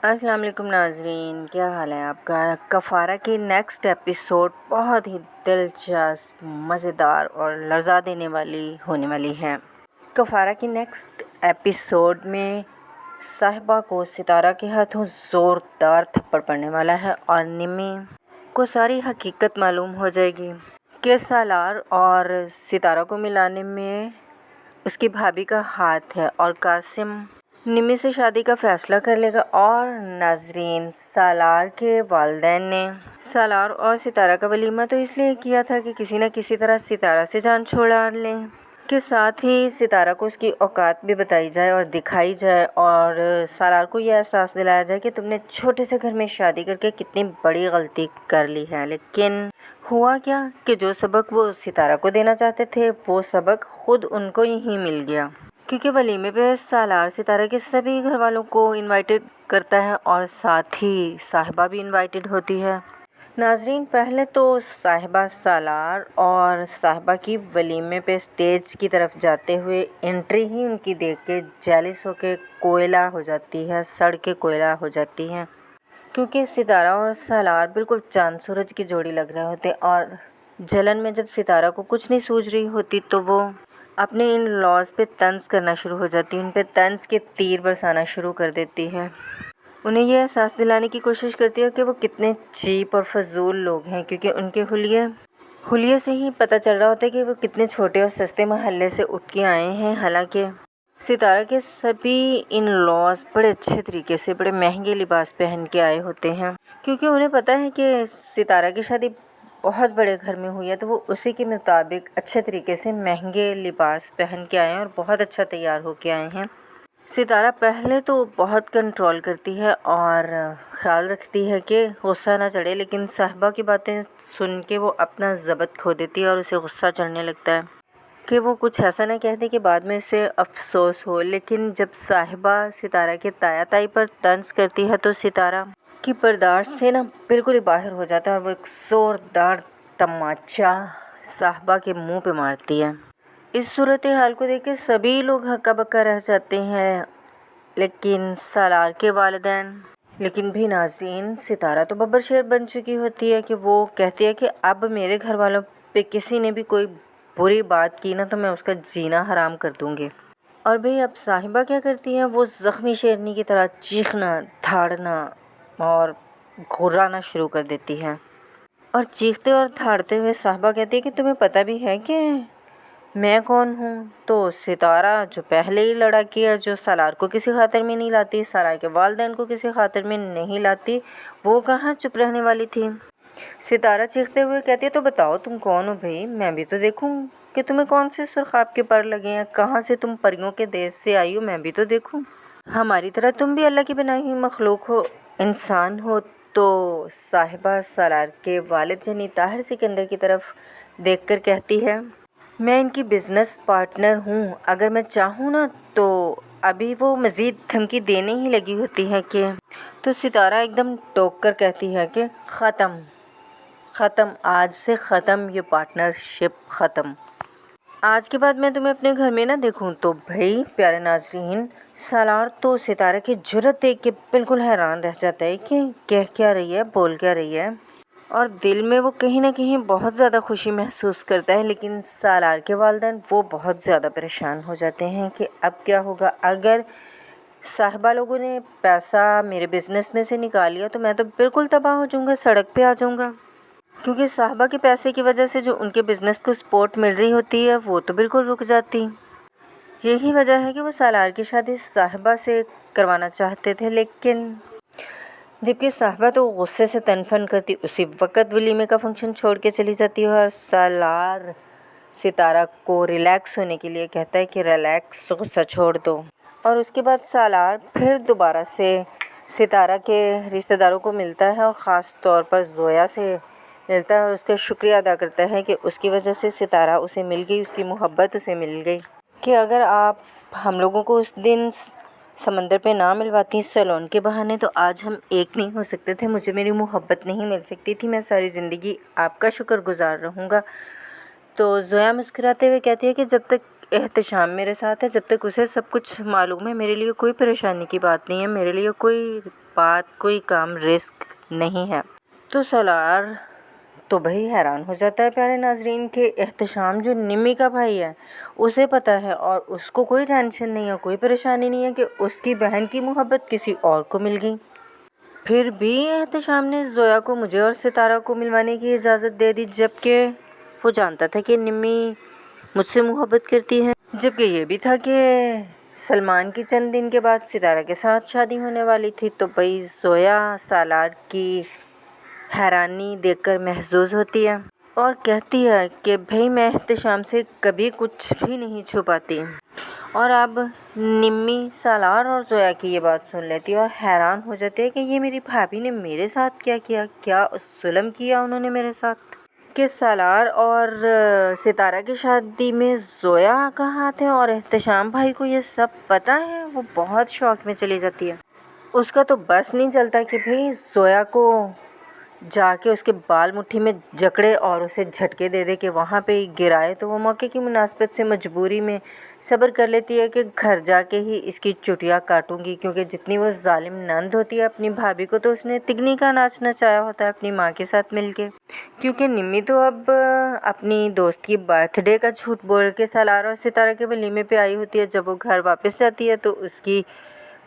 السلام علیکم ناظرین، کیا حال ہے آپ کا؟ کفارہ کی نیکسٹ ایپیسوڈ بہت ہی دلچسپ، مزیدار اور لرزا دینے والی ہونے والی ہے۔ کفارہ کی نیکسٹ ایپیسوڈ میں صاحبہ کو ستارہ کے ہاتھوں زوردار تھپڑ پڑنے والا ہے اور نمی کو ساری حقیقت معلوم ہو جائے گی کہ سالار اور ستارہ کو ملانے میں اس کی بھابھی کا ہاتھ ہے اور قاسم نمی سے شادی کا فیصلہ کر لے گا۔ اور ناظرین، سالار کے والدین نے سالار اور ستارہ کا ولیمہ تو اس لیے کیا تھا کہ کسی نہ کسی طرح ستارہ سے جان چھڑا لیں، کے ساتھ ہی ستارہ کو اس کی اوقات بھی بتائی جائے اور دکھائی جائے اور سالار کو یہ احساس دلایا جائے کہ تم نے چھوٹے سے گھر میں شادی کر کے کتنی بڑی غلطی کر لی ہے۔ لیکن ہوا کیا کہ جو سبق وہ ستارہ کو دینا چاہتے تھے وہ سبق خود ان کو ہی مل گیا، کیونکہ ولیمے پہ سالار ستارہ کے سبھی گھر والوں کو انوائٹڈ کرتا ہے اور ساتھ ہی صاحبہ بھی انوائٹڈ ہوتی ہے۔ ناظرین، پہلے تو صاحبہ سالار اور صاحبہ کی ولیمے پہ اسٹیج کی طرف جاتے ہوئے انٹری ہی ان کی دیکھ کے جیلس ہو کے کوئلہ ہو جاتی ہے، سڑ کے کوئلہ ہو جاتی ہیں، کیونکہ ستارہ اور سالار بالکل چاند سورج کی جوڑی لگ رہے ہوتے، اور جلن میں جب ستارہ کو کچھ نہیں سوجھ رہی ہوتی تو وہ اپنے ان لاز پہ طنز کرنا شروع ہو جاتی ہے، ان پہ طنز کے تیر برسانا شروع کر دیتی ہے، انہیں یہ احساس دلانے کی کوشش کرتی ہے کہ وہ کتنے چیپ اور فضول لوگ ہیں، کیونکہ ان کے حلیے سے ہی پتہ چل رہا ہوتا ہے کہ وہ کتنے چھوٹے اور سستے محلے سے اٹھ کے آئے ہیں۔ حالانکہ ستارہ کے سبھی ان لاز بڑے اچھے طریقے سے بڑے مہنگے لباس پہن کے آئے ہوتے ہیں، کیونکہ انہیں پتہ ہے کہ ستارہ کی شادی بہت بڑے گھر میں ہوئی ہے، تو وہ اسی کے مطابق اچھے طریقے سے مہنگے لباس پہن کے آئے ہیں اور بہت اچھا تیار ہو کے آئے ہیں۔ ستارہ پہلے تو بہت کنٹرول کرتی ہے اور خیال رکھتی ہے کہ غصہ نہ چڑھے، لیکن صاحبہ کی باتیں سن کے وہ اپنا ضبط کھو دیتی ہے اور اسے غصہ چڑھنے لگتا ہے کہ وہ کچھ ایسا نہ کہہ دے کہ بعد میں اسے افسوس ہو۔ لیکن جب صاحبہ ستارہ کے تایا تائی پر طنز کرتی ہے تو ستارہ کی برداشت سے بالکل ہی باہر ہو جاتا ہے اور وہ ایک زوردار تماچا صاحبہ کے منہ پہ مارتی ہے۔ اس صورتحال کو دیکھ کے سبھی لوگ ہکا بکا رہ جاتے ہیں، لیکن سالار کے والدین لیکن بھی ناظرین، ستارہ تو ببر شیر بن چکی ہوتی ہے کہ وہ کہتی ہے کہ اب میرے گھر والوں پہ کسی نے بھی کوئی بری بات کی نا تو میں اس کا جینا حرام کر دوں گی۔ اور بھئی اب صاحبہ کیا کرتی ہیں، وہ زخمی شیرنی کی طرح چیخنا، دھاڑنا اور گھرانا شروع کر دیتی ہے، اور چیختے اور دھاڑتے ہوئے صاحبہ کہتی ہے کہ تمہیں پتہ بھی ہے کہ میں کون ہوں؟ تو ستارہ جو پہلے ہی لڑکی ہے، جو سالار کو کسی خاطر میں نہیں لاتی، سالار کے والدین کو کسی خاطر میں نہیں لاتی، وہ کہاں چپ رہنے والی تھی۔ ستارہ چیختے ہوئے کہتی ہے تو بتاؤ تم کون ہو بھئی، میں بھی تو دیکھوں کہ تمہیں کون سے سرخاب کے پر لگے ہیں، کہاں سے تم پریوں کے دیش سے آئی ہو، میں بھی تو دیکھوں، ہماری طرح تم بھی اللہ کی بنائی ہوئی مخلوق ہو، انسان ہو۔ تو صاحبہ سالار کے والد یعنی طاہر سکندر کی طرف دیکھ کر کہتی ہے میں ان کی بزنس پارٹنر ہوں، اگر میں چاہوں نا تو ابھی وہ مزید دھمکی دینے ہی لگی ہوتی ہے کہ تو ستارہ ایک دم ٹوک کر کہتی ہے کہ ختم، آج سے ختم، یہ پارٹنرشپ ختم، آج کے بعد میں تمہیں اپنے گھر میں نہ دیکھوں۔ تو بھائی پیارے ناظرین، سالار تو ستارہ کی جرأت دیکھ کے بالکل حیران رہ جاتا ہے کہ کہہ کیا رہی ہے، بول کیا رہی ہے، اور دل میں وہ کہیں نہ کہیں بہت زیادہ خوشی محسوس کرتا ہے۔ لیکن سالار کے والدین وہ بہت زیادہ پریشان ہو جاتے ہیں کہ اب کیا ہوگا، اگر صاحبہ لوگوں نے پیسہ میرے بزنس میں سے نکال لیا تو میں تو بالکل تباہ ہو جاؤں گا، سڑک پہ آ جاؤں گا، کیونکہ صاحبہ کے پیسے کی وجہ سے جو ان کے بزنس کو سپورٹ مل رہی ہوتی ہے وہ تو بالکل رک جاتی۔ یہی وجہ ہے کہ وہ سالار کی شادی صاحبہ سے کروانا چاہتے تھے، لیکن جبکہ صاحبہ تو غصے سے تنفن کرتی اسی وقت ولیمے کا فنکشن چھوڑ کے چلی جاتی ہے، اور سالار ستارہ کو ریلیکس ہونے کے لیے کہتا ہے کہ ریلیکس، غصہ چھوڑ دو، اور اس کے بعد سالار پھر دوبارہ سے ستارہ کے رشتہ داروں کو ملتا ہے اور خاص طور پر زویا سے ملتا ہے اور اس کا شکریہ ادا کرتا ہے کہ اس کی وجہ سے ستارہ اسے مل گئی، اس کی محبت اسے مل گئی، کہ اگر آپ ہم لوگوں کو اس دن سمندر پہ نہ ملواتی سیلون کے بہانے تو آج ہم ایک نہیں ہو سکتے تھے، مجھے میری محبت نہیں مل سکتی تھی، میں ساری زندگی آپ کا شکر گزار رہوں گا۔ تو زویا مسکراتے ہوئے کہتی ہے کہ جب تک احتشام میرے ساتھ ہے، جب تک اسے سب کچھ معلوم ہے میرے لیے کوئی پریشانی کی بات نہیں ہے، میرے لیے کوئی بات کوئی کام رسک نہیں ہے۔ تو سالار تو بھائی حیران ہو جاتا ہے پیارے ناظرین کہ احتشام جو نمی کا بھائی ہے اسے پتہ ہے اور اس کو کوئی ٹینشن نہیں ہے، کوئی پریشانی نہیں ہے کہ اس کی بہن کی محبت کسی اور کو مل گئی۔ پھر بھی احتشام نے زویا کو مجھے اور ستارہ کو ملوانے کی اجازت دے دی، جبکہ وہ جانتا تھا کہ نمی مجھ سے محبت کرتی ہے، جبکہ یہ بھی تھا کہ سلمان کی چند دن کے بعد ستارہ کے ساتھ شادی ہونے والی تھی۔ تو بھائی زویا سالار کی حیرانی دیکھ کر محظوظ ہوتی ہے اور کہتی ہے کہ بھائی میں احتشام سے کبھی کچھ بھی نہیں چھپاتی۔ اور اب نمی سالار اور زویا کی یہ بات سن لیتی ہے اور حیران ہو جاتی ہے کہ یہ میری بھابھی نے میرے ساتھ کیا کیا، کیا ظلم کیا انہوں نے میرے ساتھ کہ سالار اور ستارہ کی شادی میں زویا کا ہاتھ ہے اور احتشام بھائی کو یہ سب پتہ ہے۔ وہ بہت شوق میں چلی جاتی ہے، اس کا تو بس نہیں چلتا کہ بھئی زویا کو جا کے اس کے بال مٹھی میں جکڑے اور اسے جھٹکے دے دے کہ وہاں پہ ہی گرائے۔ تو وہ موقع کی مناسبت سے مجبوری میں صبر کر لیتی ہے کہ گھر جا کے ہی اس کی چٹیاں کاٹوں گی، کیونکہ جتنی وہ ظالم نند ہوتی ہے اپنی بھابھی کو تو اس نے تگنی کا ناچ نچایا ہوتا ہے اپنی ماں کے ساتھ مل کے، کیونکہ نمی تو اب اپنی دوست کی برتھ ڈے کا جھوٹ بول کے سالار اور ستارہ کے ولیمے پہ آئی ہوتی ہے۔ جب وہ گھر واپس جاتی ہے تو اس کی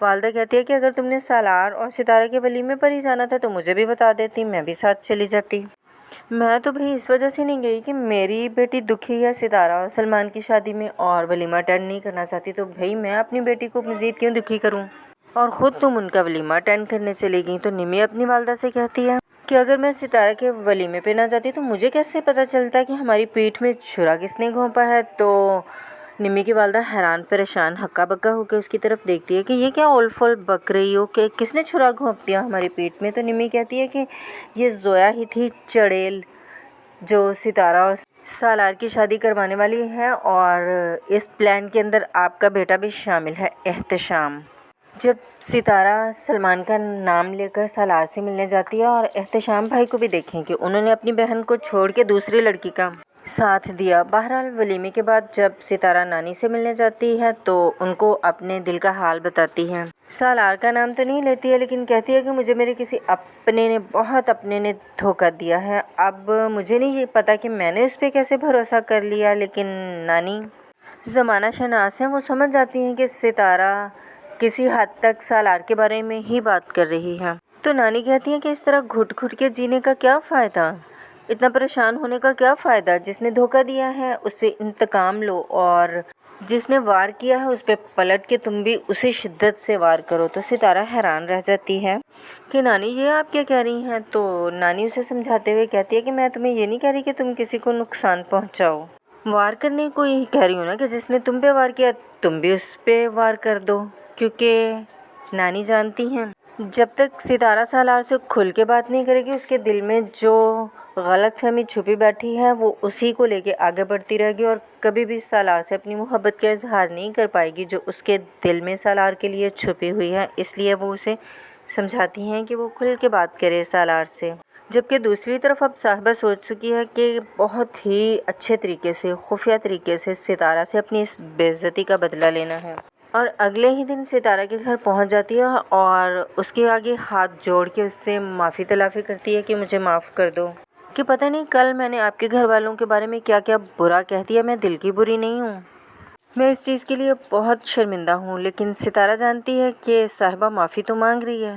والدہ کہتی ہے کہ اگر تم نے سالار اور ستارہ کے ولیمے پر ہی جانا تھا تو مجھے بھی بتا دیتی، میں بھی ساتھ چلی جاتی۔ میں تو بھئی اس وجہ سے نہیں گئی کہ میری بیٹی دکھی ہے ستارہ اور سلمان کی شادی میں اور ولیمہ اٹینڈ نہیں کرنا چاہتی، تو بھئی میں اپنی بیٹی کو مزید کیوں دکھی کروں، اور خود تم ان کا ولیمہ اٹینڈ کرنے چلی گئیں۔ تو نمی اپنی والدہ سے کہتی ہے کہ اگر میں ستارہ کے ولیمے پہ نہ جاتی تو مجھے کیسے پتہ چلتا کہ ہماری پیٹھ میں چھرا کس نے گھونپا ہے۔ تو نمی کی والدہ حیران پریشان ہکا بکا ہو کے اس کی طرف دیکھتی ہے کہ یہ کیا اول فول بک رہی ہو کہ کس نے چھرا گھونپ دیا ہماری پیٹھ میں۔ تو نمی کہتی ہے کہ یہ زویا ہی تھی چڑیل جو ستارہ اور سالار کی شادی کروانے والی ہے، اور اس پلان کے اندر آپ کا بیٹا بھی شامل ہے احتشام۔ جب ستارہ سلمان کا نام لے کر سالار سے ملنے جاتی ہے، اور احتشام بھائی کو بھی دیکھیں کہ انہوں نے اپنی بہن کو چھوڑ کے دوسری لڑکی کا ساتھ دیا۔ بہرحال ولیمے کے بعد جب ستارہ نانی سے ملنے جاتی ہے تو ان کو اپنے دل کا حال بتاتی ہے۔ سالار کا نام تو نہیں لیتی ہے لیکن کہتی ہے کہ مجھے میرے کسی بہت اپنے نے دھوکہ دیا ہے۔ اب مجھے نہیں یہ پتا کہ میں نے اس پہ کیسے بھروسہ کر لیا، لیکن نانی زمانہ شناس ہیں، وہ سمجھ جاتی ہیں کہ ستارہ کسی حد تک سالار کے بارے میں ہی بات کر رہی ہے۔ تو نانی کہتی ہیں کہ اس طرح گھٹ گھٹ کے جینے کا کیا فائدہ، اتنا پریشان ہونے کا کیا فائدہ، جس نے دھوکہ دیا ہے اس سے انتقام لو، اور جس نے وار کیا ہے اس پہ پلٹ کے تم بھی اسی شدت سے وار کرو۔ تو ستارہ حیران رہ جاتی ہے کہ نانی یہ آپ کیا کہہ رہی ہیں۔ تو نانی اسے سمجھاتے ہوئے کہتی ہے کہ میں تمہیں یہ نہیں کہہ رہی کہ تم کسی کو نقصان پہنچاؤ، وار کرنے کو یہی کہہ رہی ہوں نا کہ جس نے تم پہ وار کیا تم بھی اس پہ وار کر دو، کیونکہ نانی جانتی ہیں جب تک ستارہ سالار سے کھل کے بات نہیں کرے گی اس کے دل میں جو غلط فہمی چھپی بیٹھی ہے وہ اسی کو لے کے آگے بڑھتی رہے گی، اور کبھی بھی سالار سے اپنی محبت کا اظہار نہیں کر پائے گی جو اس کے دل میں سالار کے لیے چھپی ہوئی ہے۔ اس لیے وہ اسے سمجھاتی ہیں کہ وہ کھل کے بات کرے سالار سے، جبکہ دوسری طرف اب صاحبہ سوچ چکی ہے کہ بہت ہی اچھے طریقے سے خفیہ طریقے سے ستارہ سے اپنی اس بے عزتی کا بدلہ لینا ہے، اور اگلے ہی دن ستارہ کے گھر پہنچ جاتی ہے اور اس کے آگے ہاتھ جوڑ کے اس سے معافی تلافی کرتی ہے کہ مجھے معاف کر دو، کہ پتہ نہیں کل میں نے آپ کے گھر والوں کے بارے میں کیا کیا برا کہہ دیا، میں دل کی بری نہیں ہوں، میں اس چیز کے لیے بہت شرمندہ ہوں۔ لیکن ستارہ جانتی ہے کہ صاحبہ معافی تو مانگ رہی ہے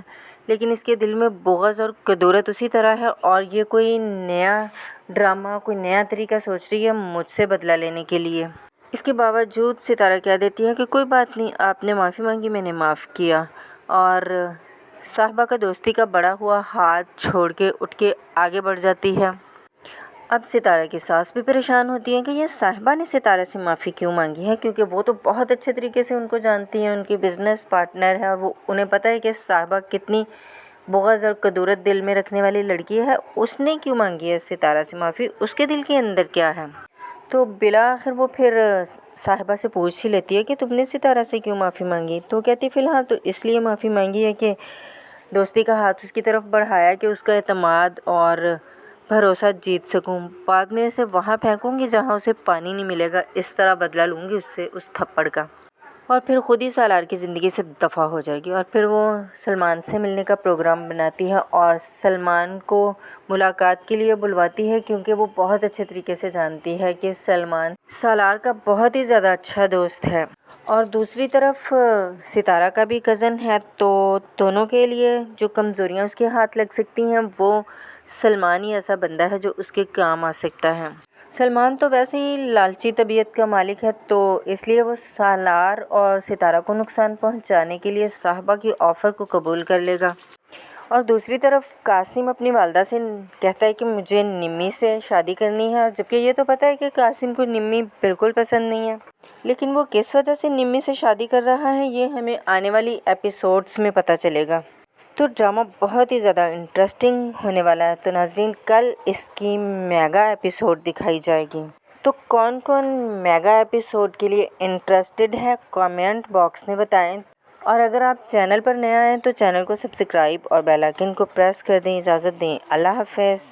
لیکن اس کے دل میں بغض اور کدورت اسی طرح ہے، اور یہ کوئی نیا ڈرامہ کوئی نیا طریقہ سوچ رہی ہے مجھ سے بدلہ لینے کے لیے۔ اس کے باوجود ستارہ کہہ دیتی ہے کہ کوئی بات نہیں، آپ نے معافی مانگی میں نے معاف کیا، اور صاحبہ کا دوستی کا بڑا ہوا ہاتھ چھوڑ کے اٹھ کے آگے بڑھ جاتی ہے۔ اب ستارہ کی ساس بھی پریشان ہوتی ہے کہ یہ صاحبہ نے ستارہ سے معافی کیوں مانگی ہے، کیونکہ وہ تو بہت اچھے طریقے سے ان کو جانتی ہیں، ان کی بزنس پارٹنر ہے، اور وہ انہیں پتہ ہے کہ صاحبہ کتنی بغض اور کدورت دل میں رکھنے والی لڑکی ہے، اس نے کیوں مانگی ہے ستارہ سے معافی، اس کے دل کے اندر کیا ہے۔ تو بالآخر وہ پھر صاحبہ سے پوچھ ہی لیتی ہے کہ تم نے ستارہ سے کیوں معافی مانگی، تو کہتی فی الحال تو اس لیے معافی مانگی ہے کہ دوستی کا ہاتھ اس کی طرف بڑھایا کہ اس کا اعتماد اور بھروسہ جیت سکوں، بعد میں اسے وہاں پھینکوں گی جہاں اسے پانی نہیں ملے گا، اس طرح بدلہ لوں گی اس سے، اس تھپڑ کا، اور پھر خود ہی سالار کی زندگی سے دفع ہو جائے گی۔ اور پھر وہ سلمان سے ملنے کا پروگرام بناتی ہے اور سلمان کو ملاقات کے لیے بلواتی ہے، کیونکہ وہ بہت اچھے طریقے سے جانتی ہے کہ سلمان سالار کا بہت ہی زیادہ اچھا دوست ہے، اور دوسری طرف ستارہ کا بھی کزن ہے، تو دونوں کے لیے جو کمزوریاں اس کے ہاتھ لگ سکتی ہیں وہ سلمان ہی ایسا بندہ ہے جو اس کے کام آ سکتا ہے۔ سلمان تو ویسے ہی لالچی طبیعت کا مالک ہے، تو اس لیے وہ سالار اور ستارہ کو نقصان پہنچانے کے لیے صاحبہ کی آفر کو قبول کر لے گا۔ اور دوسری طرف قاسم اپنی والدہ سے کہتا ہے کہ مجھے نمی سے شادی کرنی ہے، اور جبکہ یہ تو پتہ ہے کہ قاسم کو نمی بالکل پسند نہیں ہے، لیکن وہ کس وجہ سے نمی سے شادی کر رہا ہے یہ ہمیں آنے والی ایپیسوڈز میں پتہ چلے گا۔ تو ڈرامہ بہت ہی زیادہ انٹرسٹنگ ہونے والا ہے، تو ناظرین کل اس کی میگا ایپیسوڈ دکھائی جائے گی۔ تو کون کون میگا ایپیسوڈ کے لیے انٹرسٹڈ ہے کامنٹ باکس میں بتائیں، اور اگر آپ چینل پر نئے آئے ہیں تو چینل کو سبسکرائب اور بیل آئیکن کو پریس کر دیں۔ اجازت دیں، اللہ حافظ۔